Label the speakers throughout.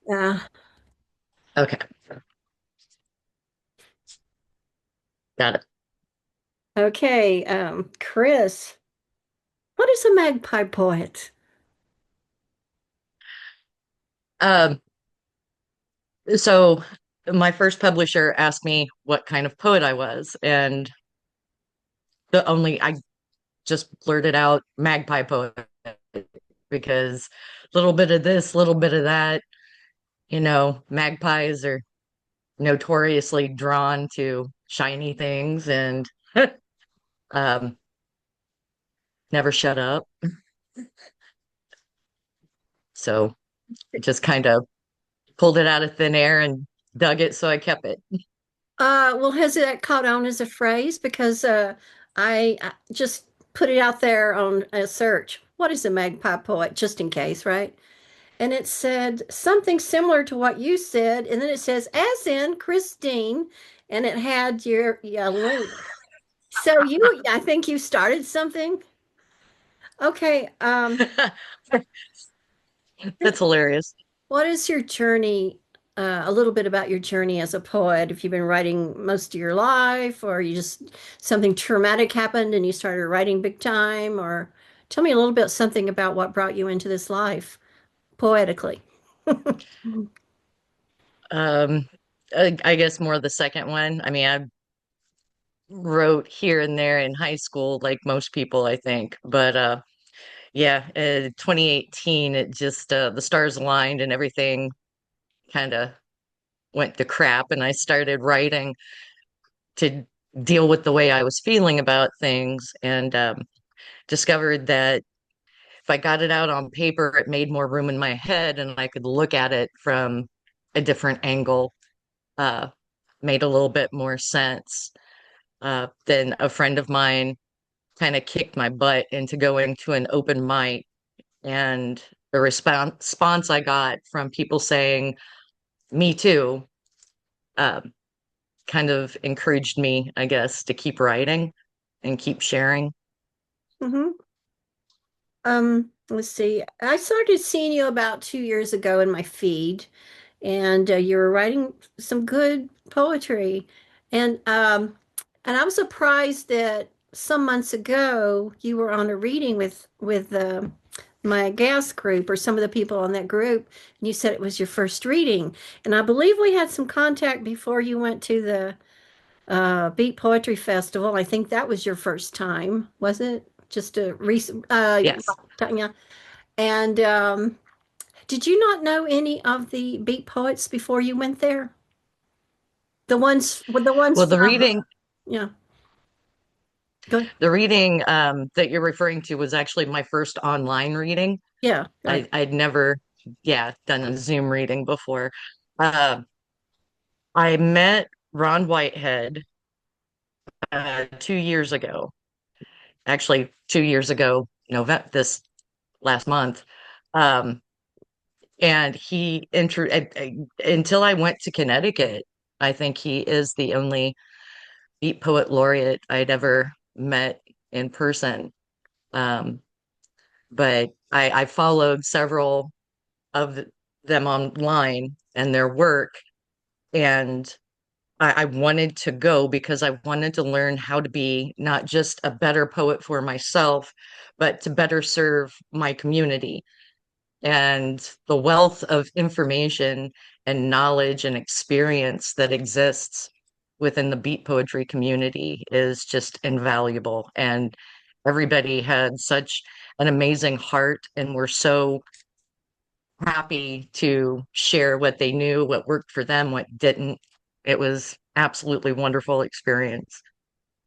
Speaker 1: Uh,
Speaker 2: Okay, got it.
Speaker 1: okay, Chris, what is a magpie poet?
Speaker 2: Um, so my first publisher asked me what kind of poet I was, and I just blurted out Magpie Poet because a little bit of this, little bit of that, magpies are notoriously drawn to shiny things and um, never shut up. So I just kind of pulled it out of thin air and dug it, so I kept it.
Speaker 1: Well, has that caught on as a phrase? Because I just put it out there on a search. What is a magpie poet? Just in case, right? And it said something similar to what you said, and then it says, as in Christine, and it had your yeah, link. So I think you started something. Okay,
Speaker 2: That's hilarious.
Speaker 1: what is your journey? A little bit about your journey as a poet. If you've been writing most of your life, or you just something traumatic happened and you started writing big time, or tell me a little bit something about what brought you into this life poetically.
Speaker 2: Um, I guess more the second one. I mean, I wrote here and there in high school, like most people, I think. But yeah, 2018, it just the stars aligned and everything kind of went to crap, and I started writing to deal with the way I was feeling about things, and discovered that if I got it out on paper, it made more room in my head, and I could look at it from a different angle. Uh, Made a little bit more sense. Then a friend of mine kind of kicked my butt into going to an open mic, and the response I got from people saying, "Me too," um, kind of encouraged me, I guess, to keep writing and keep sharing.
Speaker 1: hmm let's see. I started seeing you about 2 years ago in my feed, and you were writing some good poetry. And I was surprised that some months ago you were on a reading with my gas group or some of the people on that group, and you said it was your first reading. And I believe we had some contact before you went to the Beat Poetry Festival. I think that was your first time, was it? Just a recent,
Speaker 2: Yes.
Speaker 1: yeah. And did you not know any of the Beat poets before you went there? The ones
Speaker 2: Well,
Speaker 1: from, yeah, go,
Speaker 2: the reading that you're referring to was actually my first online reading.
Speaker 1: yeah, right.
Speaker 2: I'd never, yeah, done a Zoom reading before. Uh, I met Ron Whitehead 2 years ago. Actually, 2 years ago, this last month. Um, and until I went to Connecticut, I think he is the only Beat Poet Laureate I'd ever met in person. Um, but I followed several of them online and their work, and I wanted to go because I wanted to learn how to be not just a better poet for myself, but to better serve my community. And the wealth of information and knowledge and experience that exists within the beat poetry community is just invaluable. And everybody had such an amazing heart and were so happy to share what they knew, what worked for them, what didn't. It was absolutely wonderful experience,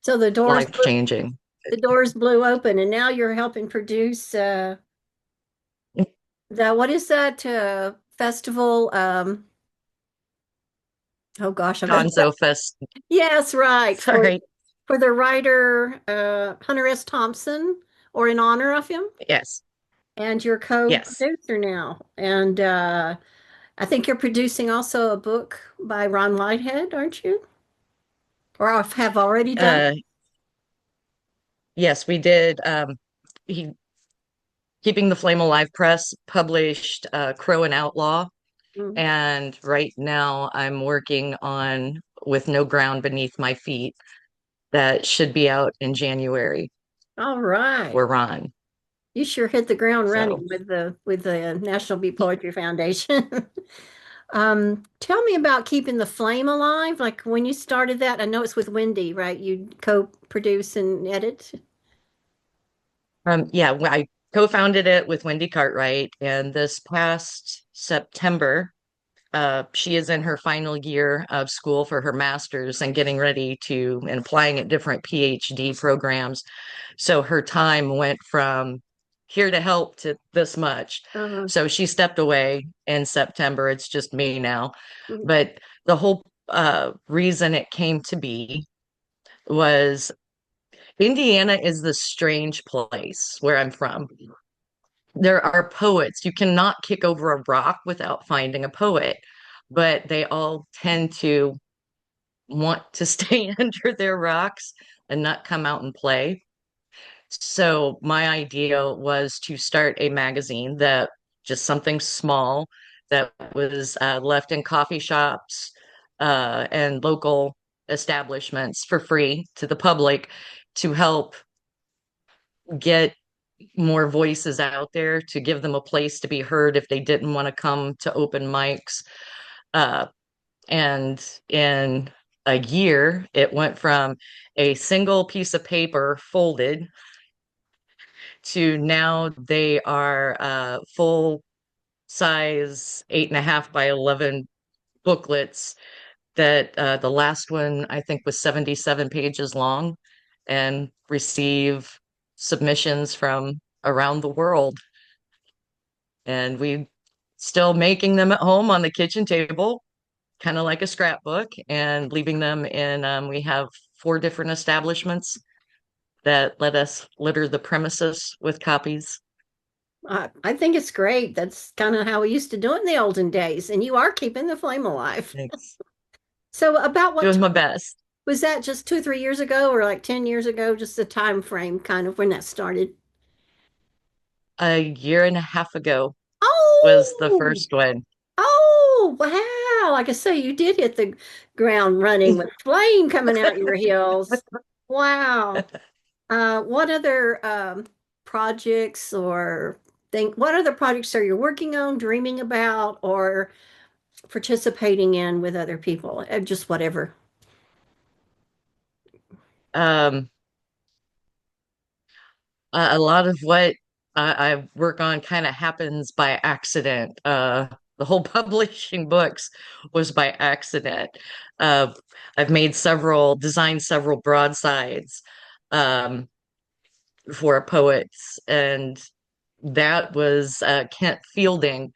Speaker 1: So
Speaker 2: life changing.
Speaker 1: the doors blew open, and now you're helping produce what is that festival? Oh gosh, I'm gonna
Speaker 2: GonzoFest.
Speaker 1: yes, right
Speaker 2: Sorry.
Speaker 1: for the writer Hunter S. Thompson, or in honor of him,
Speaker 2: Yes.
Speaker 1: and you're
Speaker 2: Yes.
Speaker 1: co-producer now, and I think you're producing also a book by Ron Whitehead, aren't you? Or have already done?
Speaker 2: Uh, yes, we did. He Keeping the Flame Alive Press published Crow and Outlaw.
Speaker 1: Mm.
Speaker 2: And right now I'm working on With No Ground Beneath My Feet. That should be out in January
Speaker 1: All right.
Speaker 2: for Ron.
Speaker 1: You sure hit the ground
Speaker 2: So
Speaker 1: running with the National Beat Poetry Foundation. Tell me about keeping the flame alive. Like when you started that, I know it's with Wendy, right? You co-produce and edit.
Speaker 2: yeah, I co-founded it with Wendy Cartwright, and this past September, she is in her final year of school for her master's and getting ready to and applying at different PhD programs. So her time went from here to help to this much.
Speaker 1: Uh,
Speaker 2: So she stepped away in September. It's just me now.
Speaker 1: mhm.
Speaker 2: But the whole reason it came to be was Indiana is the strange place where I'm from. There are poets. You cannot kick over a rock without finding a poet, but they all tend to want to stay under their rocks and not come out and play. So my idea was to start a magazine that just something small that was left in coffee shops and local establishments for free to the public to help get more voices out there, to give them a place to be heard if they didn't want to come to open mics. Uh, and in a year, it went from a single piece of paper folded to now they are full size 8.5 by 11 booklets that the last one I think was 77 pages long and receive submissions from around the world. And we still making them at home on the kitchen table, kind of like a scrapbook, and leaving them in, we have 4 different establishments that let us litter the premises with copies.
Speaker 1: I think it's great. That's kind of how we used to do it in the olden days, and you are keeping the flame alive.
Speaker 2: Thanks.
Speaker 1: So about what
Speaker 2: Doing
Speaker 1: time
Speaker 2: my best.
Speaker 1: was that? Just 2, 3 years ago, or like 10 years ago? Just the time frame, kind of when that started.
Speaker 2: A year and a half ago was the
Speaker 1: Oh,
Speaker 2: first one.
Speaker 1: oh, wow. Like I say, you did hit the ground running with flame coming out your heels. Wow. What other projects or what other projects are you working on, dreaming about, or participating in with other people? Just whatever.
Speaker 2: Um, a lot of what I work on kind of happens by accident. The whole publishing books was by accident. Uh, I've designed several broadsides um, for poets, and that was Kent Fielding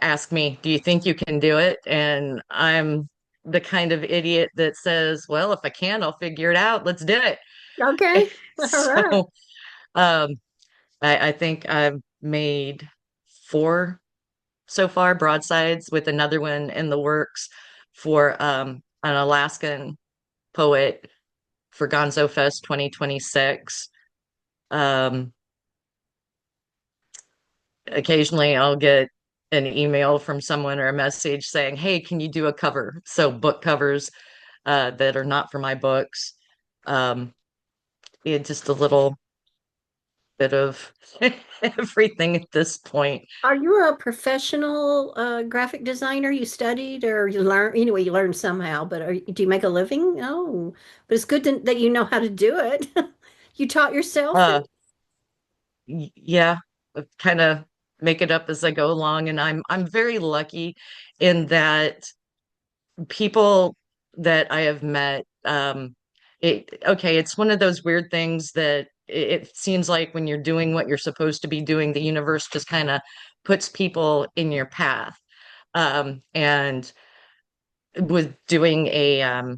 Speaker 2: asked me, "Do you think you can do it?" And I'm the kind of idiot that says, "Well, if I can, I'll figure it out. Let's do it."
Speaker 1: Okay. All right.
Speaker 2: So um, I think I've made 4 so far broadsides with another one in the works for an Alaskan poet for GonzoFest 2026. Um, Occasionally I'll get an email from someone or a message saying, "Hey, can you do a cover?" So book covers that are not for my books. Um, yeah, just a little bit of everything at this point.
Speaker 1: Are you a professional graphic designer? You studied or you learn anyway, you learned somehow, but do you make a living? No. But it's good that you know how to do it. You taught yourself then?
Speaker 2: Uh, yeah, kind of make it up as I go along, and I'm very lucky in that people that I have met, it's one of those weird things that it seems like when you're doing what you're supposed to be doing, the universe just kind of puts people in your path. And with doing a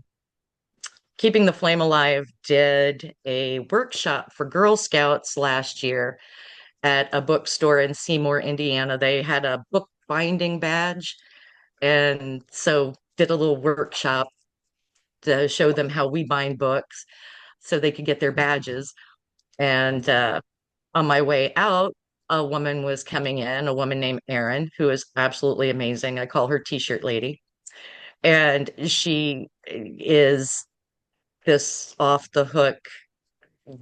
Speaker 2: Keeping the Flame Alive did a workshop for Girl Scouts last year at a bookstore in Seymour, Indiana. They had a book binding badge, and so did a little workshop to show them how we bind books so they could get their badges. And on my way out, a woman was coming in, a woman named Erin, who is absolutely amazing. I call her T-shirt lady. And she is this off the hook,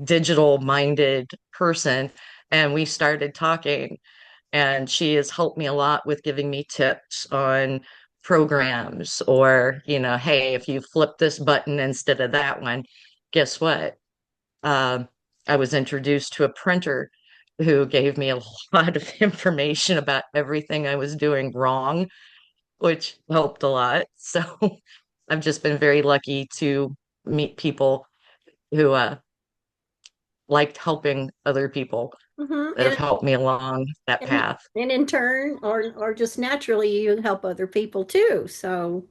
Speaker 2: digital minded person. And we started talking, and she has helped me a lot with giving me tips on programs or, hey, if you flip this button instead of that one, guess what? Um, I was introduced to a printer who gave me a lot of information about everything I was doing wrong, which helped a lot. So I've just been very lucky to meet people who liked helping other people
Speaker 1: Hmm.
Speaker 2: that have helped me along that
Speaker 1: And
Speaker 2: path.
Speaker 1: and in turn, or just naturally, you help other people too. So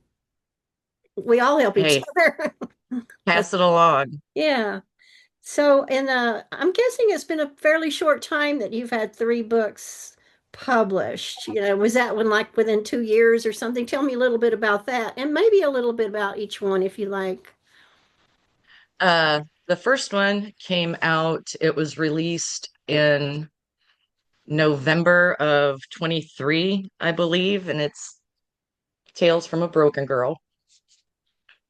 Speaker 1: we all help each
Speaker 2: Hey,
Speaker 1: other. That's
Speaker 2: pass it along.
Speaker 1: yeah. So, and I'm guessing it's been a fairly short time that you've had three books published. Was that one like within 2 years or something? Tell me a little bit about that, and maybe a little bit about each one if you like.
Speaker 2: The first one came out, it was released in November of 23, I believe, and it's Tales from a Broken Girl.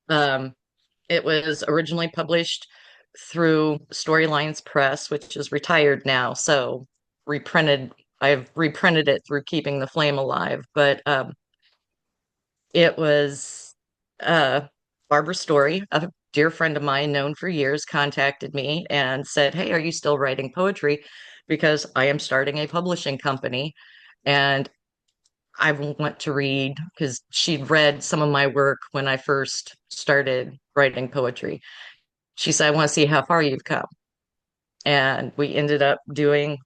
Speaker 2: Um, it was originally published through Storylines Press, which is retired now, so reprinted. I've reprinted it through Keeping the Flame Alive, but it was uh, Barbara Story, a dear friend of mine, known for years, contacted me and said, "Hey, are you still writing poetry? Because I am starting a publishing company, and I want to read." Because she'd read some of my work when I first started writing poetry. She said, "I want to see how far you've come." And we ended up doing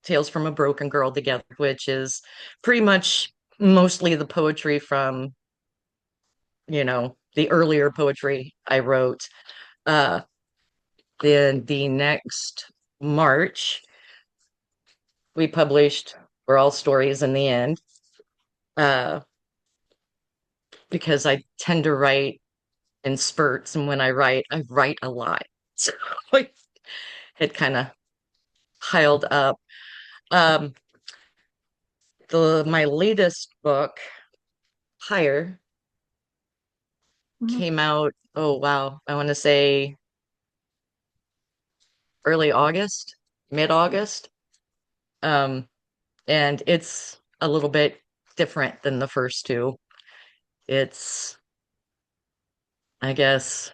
Speaker 2: Tales from a Broken Girl together, which is pretty much mostly the poetry from, the earlier poetry I wrote. Uh, then the next March, we published We're All Stories in the End, uh, because I tend to write in spurts. And when I write a lot. So it kind of piled up. Um, my latest book, Pyre,
Speaker 1: Mhm.
Speaker 2: came out, oh wow, I want to say early August, mid-August. Um, and it's a little bit different than the first two. It's, I guess,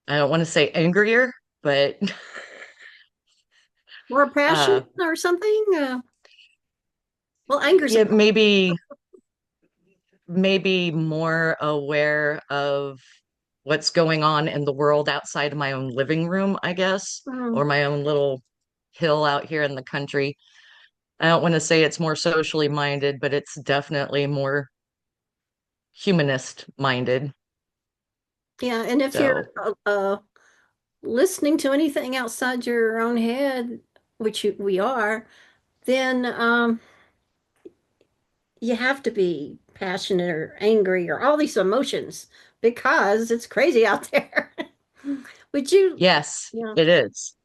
Speaker 2: I don't want to say angrier, but
Speaker 1: More
Speaker 2: uh,
Speaker 1: passionate or something? Well, anger's a
Speaker 2: yeah, maybe more aware of what's going on in the world outside of my own living room, I guess,
Speaker 1: mm,
Speaker 2: or my own little hill out here in the country. I don't want to say it's more socially minded, but it's definitely more humanist minded.
Speaker 1: yeah. And if you're
Speaker 2: So,
Speaker 1: listening to anything outside your own head, which we are, then you have to be passionate or angry or all these emotions because it's crazy out there. Would you,
Speaker 2: yes,
Speaker 1: yeah,
Speaker 2: it is.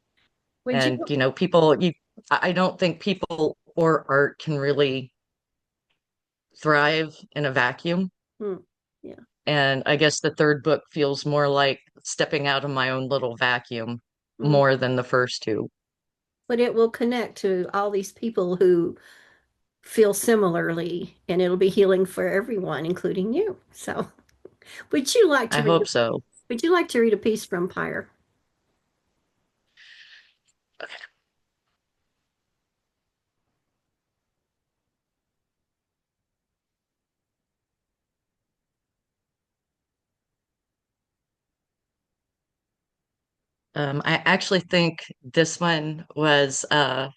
Speaker 1: would
Speaker 2: And,
Speaker 1: you,
Speaker 2: I don't think people or art can really thrive in a vacuum.
Speaker 1: hmm, yeah,
Speaker 2: And I guess the third book feels more like stepping out of my own little vacuum
Speaker 1: hmm.
Speaker 2: more than the first two.
Speaker 1: But it will connect to all these people who feel similarly, and it'll be healing for everyone, including you. So, would you like to
Speaker 2: I
Speaker 1: read,
Speaker 2: hope so.
Speaker 1: would you like to read a piece from Pyre?
Speaker 2: I actually think this one was a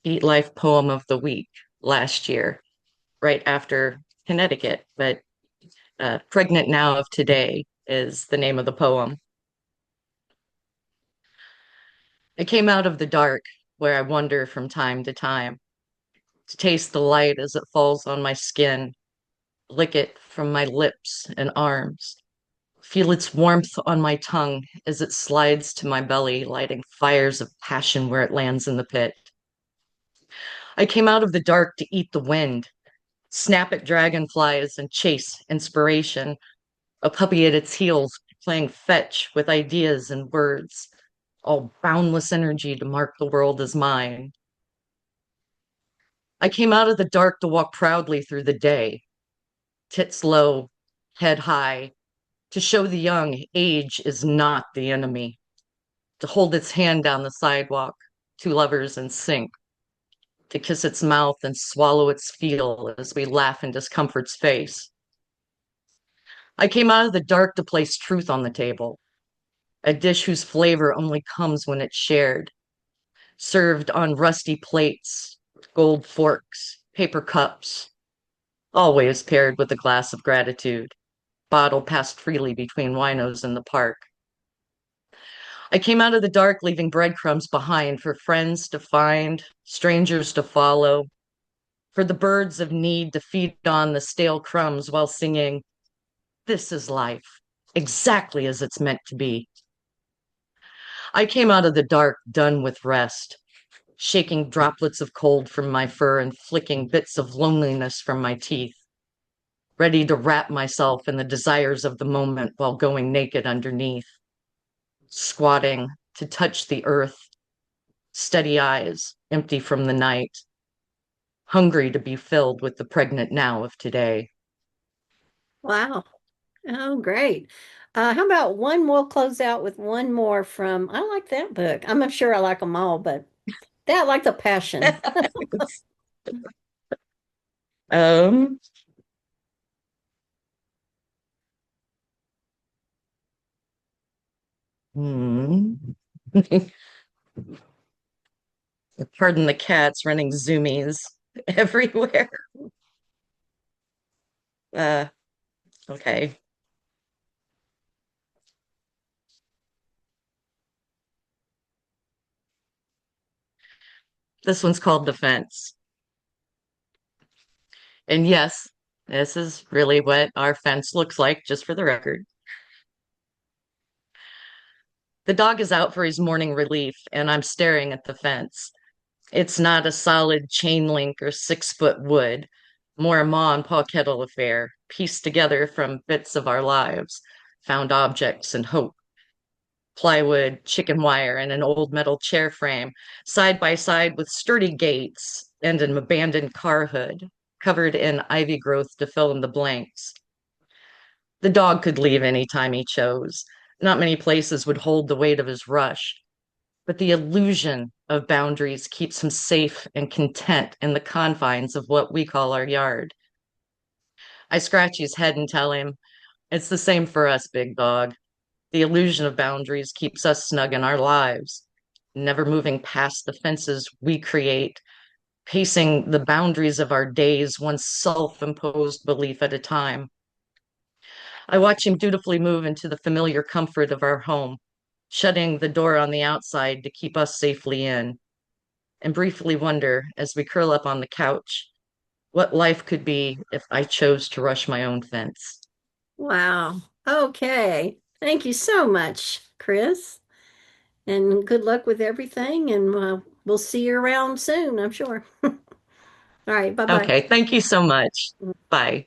Speaker 2: BeatLife poem of the week last year, right after Connecticut. But Pregnant Now of Today is the name of the poem. It came out of the dark where I wander from time to time to taste the light as it falls on my skin, lick it from my lips and arms, Feel its warmth on my tongue as it slides to my belly, lighting fires of passion where it lands in the pit. I came out of the dark to eat the wind, snap at dragonflies and chase inspiration, a puppy at its heels, playing fetch with ideas and words, all boundless energy to mark the world as mine. I came out of the dark to walk proudly through the day, tits low, head high, to show the young age is not the enemy, to hold its hand down the sidewalk, two lovers in sync, to kiss its mouth and swallow its feel as we laugh in discomfort's face. I came out of the dark to place truth on the table, a dish whose flavor only comes when it's shared, served on rusty plates, gold forks, paper cups, always paired with a glass of gratitude, bottle passed freely between winos in the park. I came out of the dark leaving breadcrumbs behind for friends to find, strangers to follow, for the birds of need to feed on the stale crumbs while singing, "This is life, exactly as it's meant to be." I came out of the dark done with rest, shaking droplets of cold from my fur and flicking bits of loneliness from my teeth, ready to wrap myself in the desires of the moment while going naked underneath, squatting to touch the earth, steady eyes, empty from the night, hungry to be filled with the pregnant now of today.
Speaker 1: Wow. Oh, great. How about one? We'll close out with one more from, I like that book. I'm not sure I like them all, but that I like the passion.
Speaker 2: um, hmm. Pardon the cats running zoomies everywhere. Uh, okay. This one's called Defense. And yes, this is really what our fence looks like, just for the record. The dog is out for his morning relief, and I'm staring at the fence. It's not a solid chain link or 6 foot wood, more a Ma and Pa Kettle affair, pieced together from bits of our lives, found objects and hope. Plywood, chicken wire, and an old metal chair frame, side by side with sturdy gates and an abandoned car hood, covered in ivy growth to fill in the blanks. The dog could leave any time he chose. Not many places would hold the weight of his rush, but the illusion of boundaries keeps him safe and content in the confines of what we call our yard. I scratch his head and tell him, it's the same for us, big dog. The illusion of boundaries keeps us snug in our lives, never moving past the fences we create, pacing the boundaries of our days, one self imposed belief at a time. I watch him dutifully move into the familiar comfort of our home, shutting the door on the outside to keep us safely in, and briefly wonder as we curl up on the couch what life could be if I chose to rush my own fence.
Speaker 1: Wow. Okay. Thank you so much, Chris. And good luck with everything. And we'll see you around soon, I'm sure. All right. Bye-bye.
Speaker 2: Okay, thank you so much. Bye.